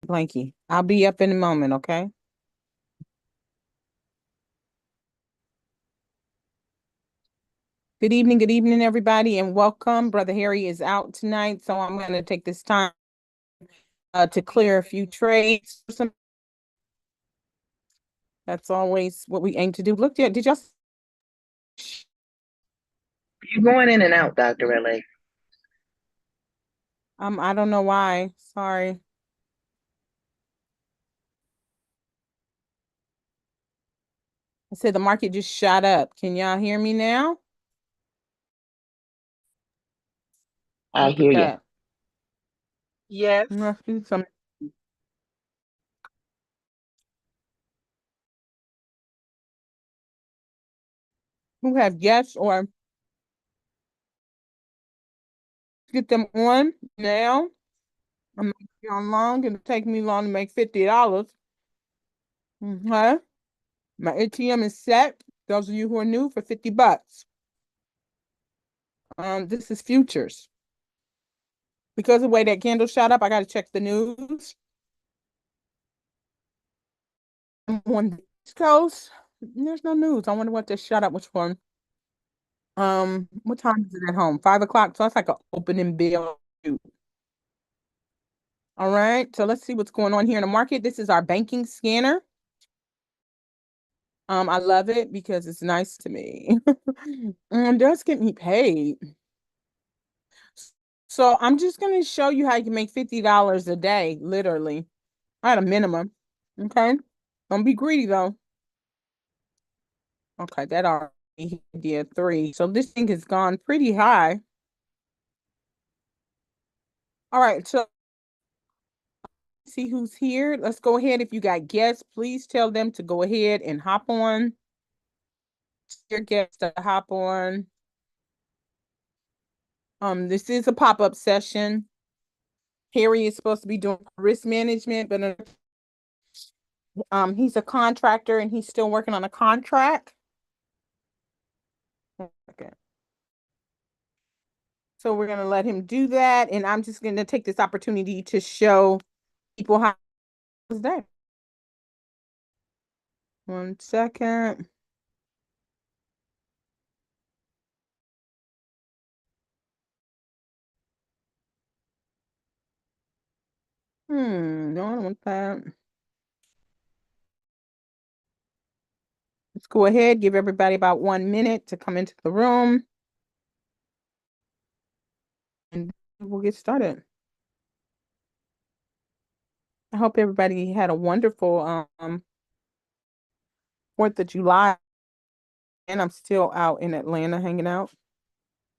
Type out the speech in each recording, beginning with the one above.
Blanky. I'll be up in a moment, okay? Good evening, everybody, and welcome. Brother Harry is out tonight, so I'm going to take this time to clear a few trades. That's always what we aim to do. Look, did y'all? You're going in and out, Dr. LA. I don't know why. Sorry. I said the market just shot up. Can y'all hear me now? I Look at hear you. that. Yes. Let's do some. Who have yes or get them on now? I'm not be on long. It'll take me long to make $50. Okay. My ATM is set. Those of you who are new for $50. This is futures. Because of the way that candle shot up, I got to check the news. I'm on the East Coast. There's no news. I wonder what this shot up was for. What time is it at home? 5 o'clock. So that's like an opening bill. All right. So let's see what's going on here in the market. This is our banking scanner. I love it because it's nice to me. It does get me paid. So I'm just going to show you how you can make $50 a day, literally, at a minimum. Okay. Don't be greedy though. Okay, that already did 3. So this thing has gone pretty high. All right, so see who's here. Let's go ahead. If you got guests, please tell them to go ahead and hop on. Your guests to hop on. This is a pop-up session. Harry is supposed to be doing risk management, but he's a contractor and he's still working on a contract. Okay. So we're going to let him do that. And I'm just going to take this opportunity to show people how it's done. 1 second. No, I don't want that. Let's go ahead, give everybody about 1 minute to come into the room. And we'll get started. I hope everybody had a wonderful 4th of July. And I'm still out in Atlanta hanging out.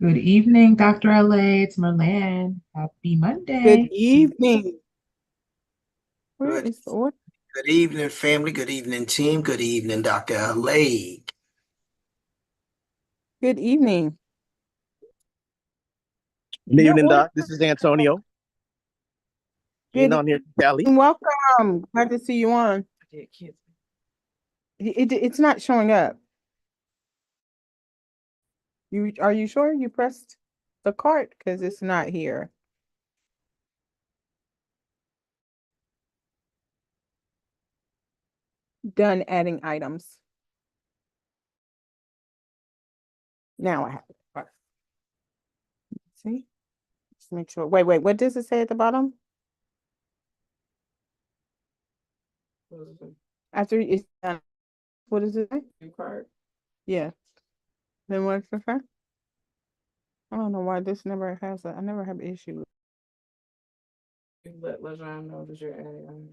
Good evening, Dr. LA. It's Merlan. Happy Good Monday. evening. Where Good, is the order? good evening, family. Good evening, team. Good evening, Dr. Lake. Good evening. Good Your evening, order. Doc. This is Antonio. Getting Good on here, Cali. welcome. Glad to see you on. It's not showing up. Are you sure you pressed the cart? Because it's not here. Done adding items. Now I have it. All right. See? Let's make sure. Wait. What does it say at the bottom? After it's done, what does it say? New card. Yeah. Then what's the fact? I don't know why this never has I never have issue. Let LeJean know that you're adding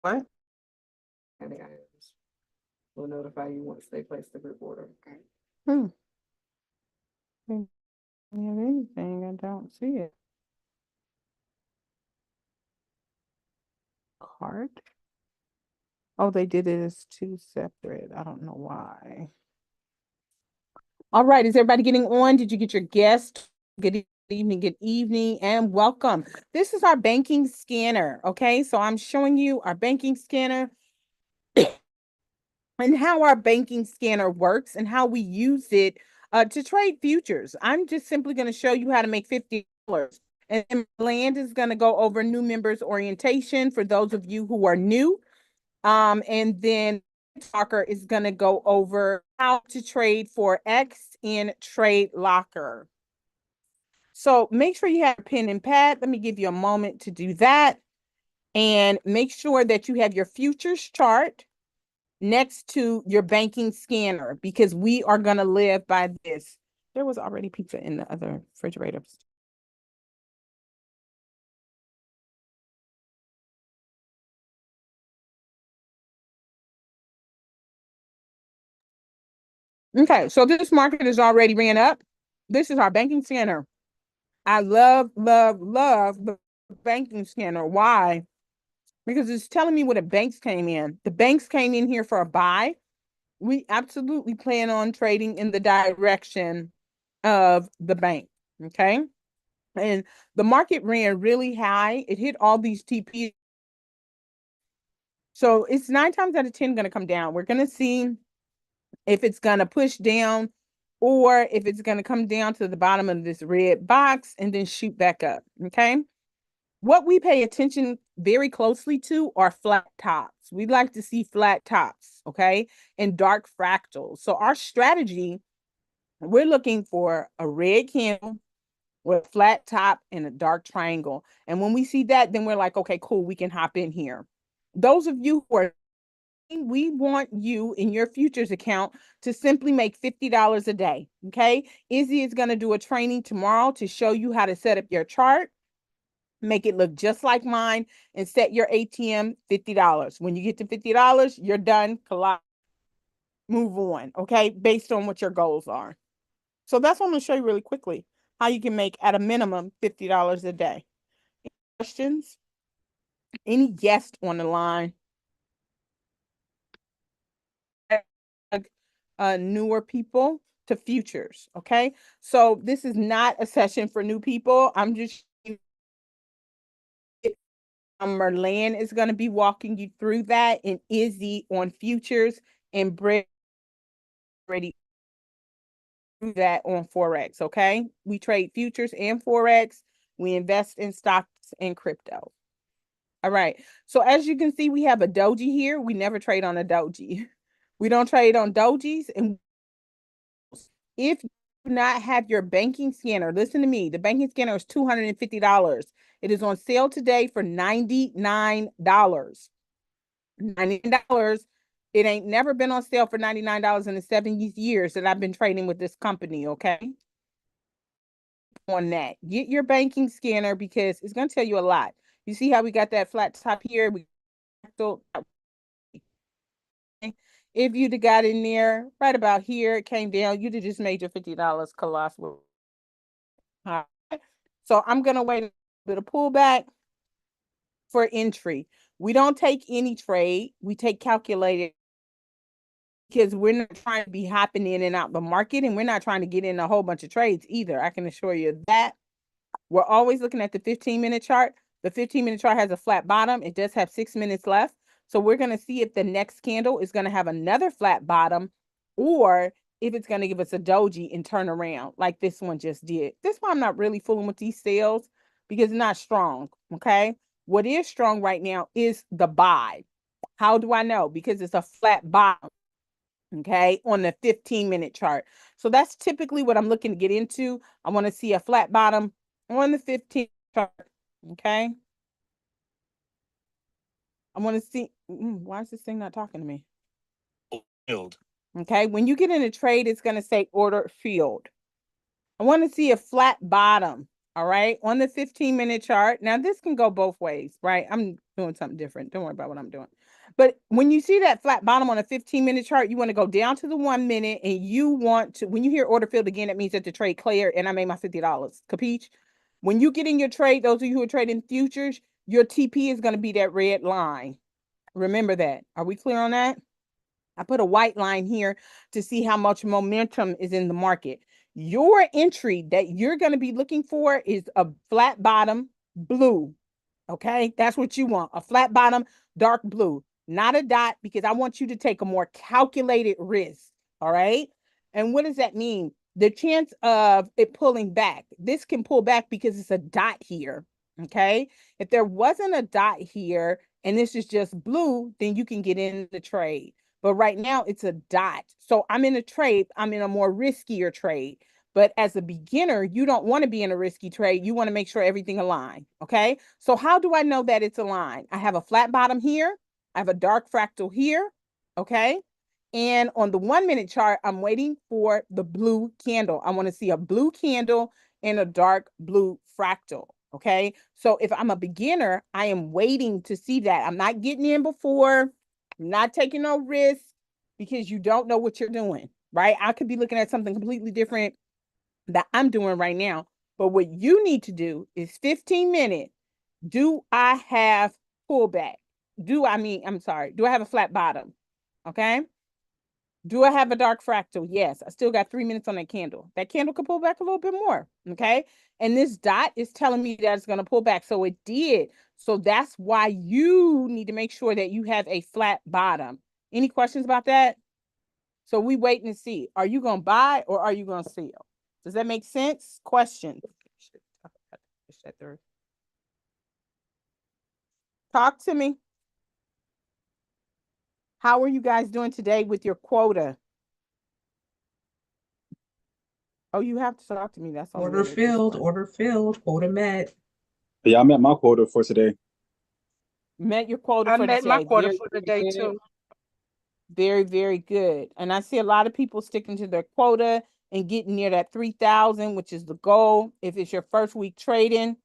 What? adding items. We'll notify you once they place the group order. Hmm. Don't have anything. I don't see it. Card? Oh, they did it as 2 separate. I don't know why. All right, is everybody getting on? Did you get your guest? Good evening, and welcome. This is our banking scanner, okay? So I'm showing you our banking scanner and how our banking scanner works and how we use it to trade futures. I'm just simply going to show you how to make $50. And then Land is going to go over new members orientation for those of you who are new. And then Talker is going to go over how to trade Forex in Trade Locker. So make sure you have a pen and pad. Let me give you a moment to do that. And make sure that you have your futures chart next to your banking scanner, because we are going to live by this. There was already pizza in the other refrigerator. Okay, so this market is already ran up. This is our banking scanner. I love, love, love the banking scanner. Why? Because it's telling me where the banks came in. The banks came in here for a buy. We absolutely plan on trading in the direction of the bank. Okay. And the market ran really high. It hit all these TP. So it's 9 times out of 10 going to come down. We're going to see if it's going to push down or if it's going to come down to the bottom of this red box and then shoot back up. Okay. What we pay attention very closely to are flat tops. We like to see flat tops, okay, and dark fractals. So our strategy, we're looking for a red candle with a flat top and a dark triangle. And when we see that, then we're like, okay, cool, we can hop in here. Those of you who are, we want you in your futures account to simply make $50 a day, okay? Izzy is going to do a training tomorrow to show you how to set up your chart, make it look just like mine, and set your ATM $50. When you get to $50, you're done. Move on, okay? Based on what your goals are. So that's what I'm going to show you really quickly, how you can make at a minimum $50 a day. Any questions? Any guests on the line? Newer people to futures, okay? So this is not a session for new people. I'm just Merlan is going to be walking you through that, and Izzy on futures, and Brett ready do that on Forex, okay? We trade futures and Forex. We invest in stocks and crypto. All right. So as you can see, we have a doji here. We never trade on a doji. We don't trade on dojis. And if you do not have your banking scanner, listen to me. The banking scanner is $250. It is on sale today for $99. $99. It ain't never been on sale for $99 in the 7 years that I've been trading with this company, okay? On that, get your banking scanner because it's going to tell you a lot. You see how we got that flat top here? If you'd have got in there right about here, it came down, you'd have just made your $50 colossal. All right. So I'm going to wait a bit of pullback for entry. We don't take any trade. We take calculated, because we're not trying to be hopping in and out the market, and we're not trying to get in a whole bunch of trades either. I can assure you that. We're always looking at the 15-minute chart. The 15-minute chart has a flat bottom. It does have 6 minutes left. So we're going to see if the next candle is going to have another flat bottom, or if it's going to give us a doji and turn around like this one just did. This one I'm not really fooling with these sales because it's not strong, okay? What is strong right now is the buy. How do I know? Because it's a flat bottom, okay, on the 15-minute chart. So that's typically what I'm looking to get into. I want to see a flat bottom on the 15 chart, okay? I want to see, why is this thing not talking to me? Filled. Okay, when you get in a trade, it's going to say order field. I want to see a flat bottom, all right, on the 15-minute chart. Now, this can go both ways, right? I'm doing something different. Don't worry about what I'm doing. But when you see that flat bottom on a 15-minute chart, you want to go down to the 1 minute, and you want to, when you hear order field again, it means that the trade cleared and I made my $50. Capiche? When you get in your trade, those of you who are trading futures, your TP is going to be that red line. Remember that. Are we clear on that? I put a white line here to see how much momentum is in the market. Your entry that you're going to be looking for is a flat bottom, blue. Okay, that's what you want. A flat bottom, dark blue, not a dot, because I want you to take a more calculated risk. All right. And what does that mean? the chance of it pulling back, this can pull back because it's a dot here. Okay. If there wasn't a dot here and this is just blue, then you can get in the trade. But right now it's a dot. So I'm in a trade. I'm in a more riskier trade. But as a beginner, you don't want to be in a risky trade. You want to make sure everything aligned. Okay. So how do I know that it's aligned? I have a flat bottom here. I have a dark fractal here. Okay. And on the 1 minute chart, I'm waiting for the blue candle. I want to see a blue candle and a dark blue fractal. Okay. So if I'm a beginner, I am waiting to see that. I'm not getting in before, I'm not taking no risk because you don't know what you're doing, right? I could be looking at something completely different that I'm doing right now. But what you need to do is 15 minutes. Do I have pullback? Do I have a flat bottom? Okay. Do I have a dark fractal? Yes. I still got 3 minutes on that candle. That candle could pull back a little bit more. Okay. And this dot is telling me that it's going to pull back. So it did. So that's why you need to make sure that you have a flat bottom. Any questions about that? So we waiting to see. Are you going to buy or are you going to sell? Does that make sense? Question. Talk to me. How are you guys doing today with your quota? Oh, you have to talk to me. That's on Order filled, quota met. Yeah, I'm at my quota for today. Met your quota I for met my today. quota Very, for the very day good. too. Very, very good. And I see a lot of people sticking to their quota and getting near that 3,000, which is the goal. If it's your first week trading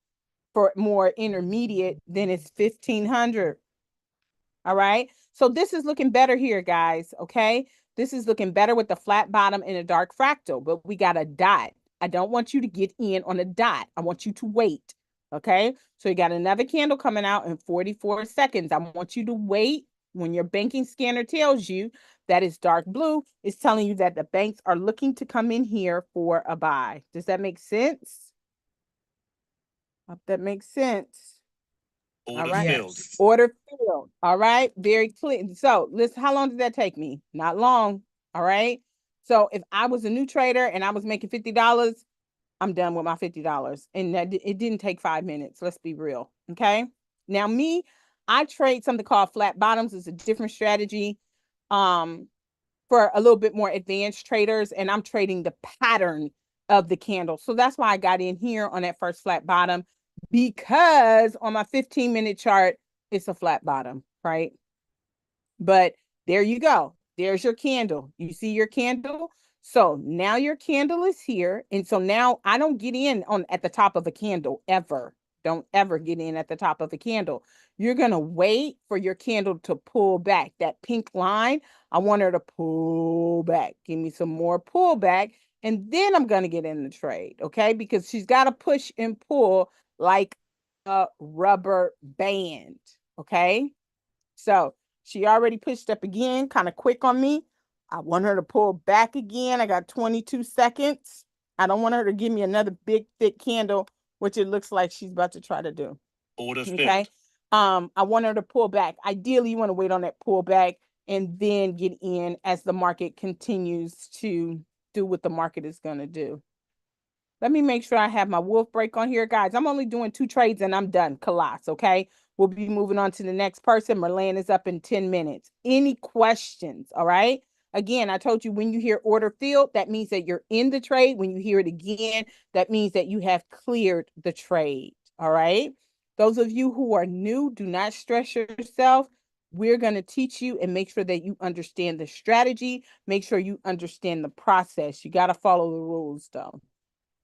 for more intermediate, then it's 1,500. All right. So this is looking better here, guys. Okay. This is looking better with the flat bottom and a dark fractal, but we got a dot. I don't want you to get in on a dot. I want you to wait. Okay. So you got another candle coming out in 44 seconds. I want you to wait. When your banking scanner tells you that it's dark blue, it's telling you that the banks are looking to come in here for a buy. Does that make sense? Hope that makes sense. Order right. filled. Yes. Order filled. All right. Very clear. So listen, how long did that take me? Not long. All right. So if I was a new trader and I was making $50, I'm done with my $50. And that it didn't take 5 minutes. Let's be real. Okay. Now me, I trade something called flat bottoms. It's a different strategy. For a little bit more advanced traders, and I'm trading the pattern of the candle. So that's why I got in here on that first flat bottom, because on my 15-minute chart, it's a flat bottom, right? But there you go. There's your candle. You see your candle? So now your candle is here. And so now I don't get in on at the top of a candle ever. Don't ever get in at the top of a candle. You're going to wait for your candle to pull back. That pink line, I want her to pull back. Give me some more pullback. And then I'm going to get in the trade. Okay. Because she's got to push and pull like a rubber band. Okay. So she already pushed up again, kind of quick on me. I want her to pull back again. I got 22 seconds. I don't want her to give me another big, thick candle, which it looks like she's about to try to do. Order Okay. filled. I want her to pull back. Ideally, you want to wait on that pullback and then get in as the market continues to do what the market is going to do. Let me make sure I have my wolf break on here, guys. I'm only doing 2 trades and I'm done. Colossus, okay? We'll be moving on to the next person. Merlan is up in 10 minutes. Any questions? All right. Again, I told you when you hear order filled, that means that you're in the trade. When you hear it again, that means that you have cleared the trade. All right. Those of you who are new, do not stress yourself. We're going to teach you and make sure that you understand the strategy. Make sure you understand the process. You got to follow the rules, though.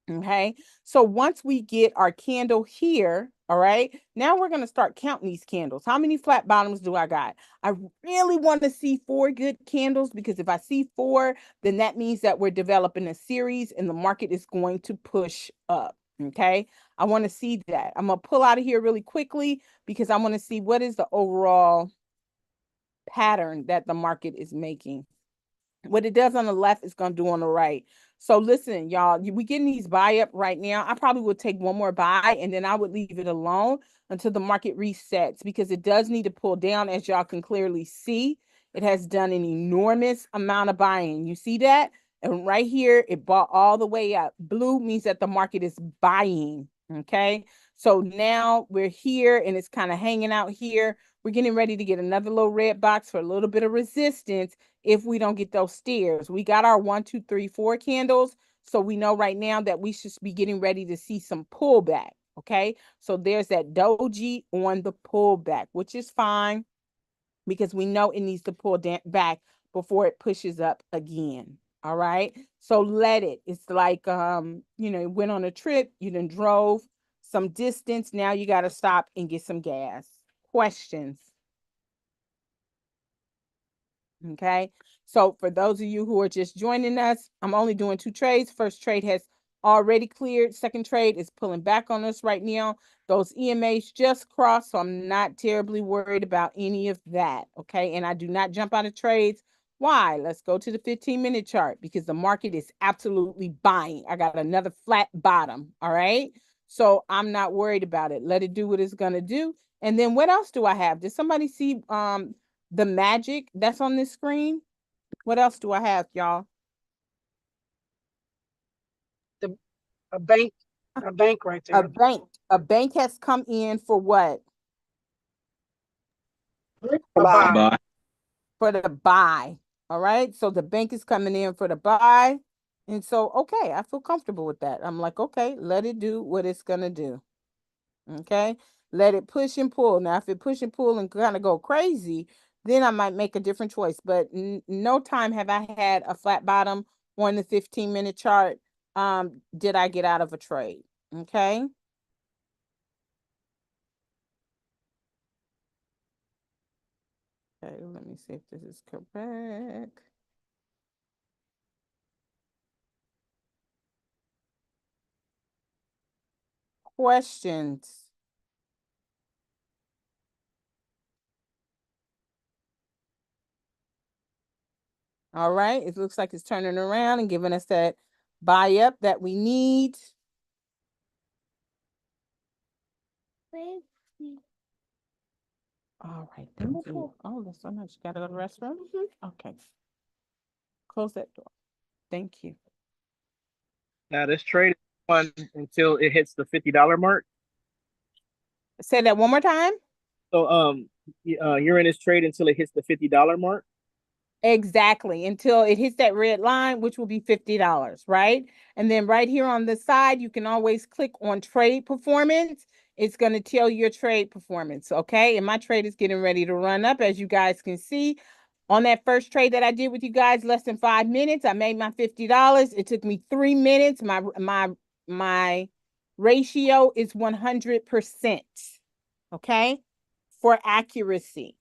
Okay, so once we get our candle here, all right, now we're going to start counting these candles. How many flat bottoms do I got? I really want to see 4 good candles, because if I see 4, then that means that we're developing a series and the market is going to push up. Okay, I want to see that. I'm going to pull out of here really quickly because I want to see what is the overall pattern that the market is making. What it does on the left is going to do on the right. So listen, y'all, we getting these buy up right now. I probably would take one more buy and then I would leave it alone until the market resets, because it does need to pull down. As y'all can clearly see, it has done an enormous amount of buying. You see that? And right here, it bought all the way up. Blue means that the market is buying. Okay. So now we're here and it's kind of hanging out here. We're getting ready to get another little red box for a little bit of resistance if we don't get those stairs. We got our 1, 2, 3, 4 candles. So we know right now that we should be getting ready to see some pullback. Okay. So there's that doji on the pullback, which is fine because we know it needs to pull back before it pushes up again. All right. So let it. It's like you went on a trip, you then drove some distance. Now you got to stop and get some gas. Questions? Okay. So for those of you who are just joining us, I'm only doing 2 trades. First trade has already cleared. Second trade is pulling back on us right now. Those EMAs just crossed, so I'm not terribly worried about any of that. Okay. And I do not jump out of trades. Why? Let's go to the 15-minute chart because the market is absolutely buying. I got another flat bottom. All right. So I'm not worried about it. Let it do what it's going to do. And then what else do I have? Did somebody see the magic that's on this screen? What else do I have, y'all? A bank right A there. bank. A bank has come in for what? A buy. Bye. For the buy. All right. So the bank is coming in for the buy. And so, okay, I feel comfortable with that. I'm like, okay, let it do what it's going to do. Okay. Let it push and pull. Now, if it push and pull and kind of go crazy, then I might make a different choice. But no time have I had a flat bottom on the 15-minute chart. Did I get out of a trade? Okay. Okay, let me see if this is correct. Questions? All right, it looks like it's turning around and giving us that buy up that we need. All right, thank you. Oh, that's so much. Gotta go to the restroom? Okay. Close that door. Thank you. Now this trade is fun until it hits the $50 mark. Say that one more time. So you're in this trade until it hits the $50 mark. Exactly, until it hits that red line, which will be $50, right? And then right here on the side, you can always click on trade performance. It's going to tell you your trade performance, okay? And my trade is getting ready to run up, as you guys can see. On that first trade that I did with you guys, less than 5 minutes, I made my $50. It took me 3 minutes. My ratio is 100%, okay? For accuracy.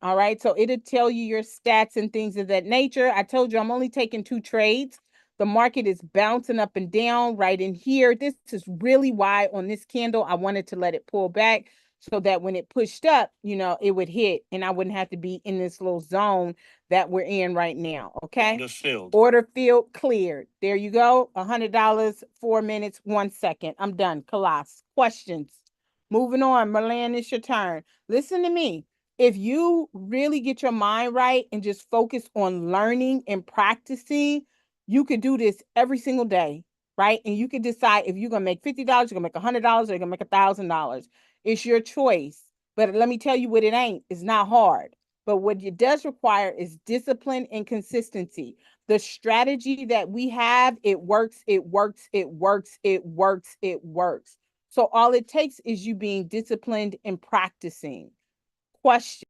All right. So it'll tell you your stats and things of that nature. I told you I'm only taking 2 trades. The market is bouncing up and down right in here. This is really why on this candle, I wanted to let it pull back so that when it pushed up, it would hit and I wouldn't have to be in this little zone that we're in right now. Okay. Order filled. Order field cleared. There you go. $100, 4 minutes, 1 second. I'm done. Colossus. Questions? Moving on. Merlan, it's your turn. Listen to me. If you really get your mind right and just focus on learning and practicing, you could do this every single day, right? And you can decide if you're going to make $50, you're going to make $100, or you're going to make $1,000. It's your choice. But let me tell you what it ain't. It's not hard. But what it does require is discipline and consistency. The strategy that we have, it works, it works, it works, it works, it works. So all it takes is you being disciplined and practicing. Question.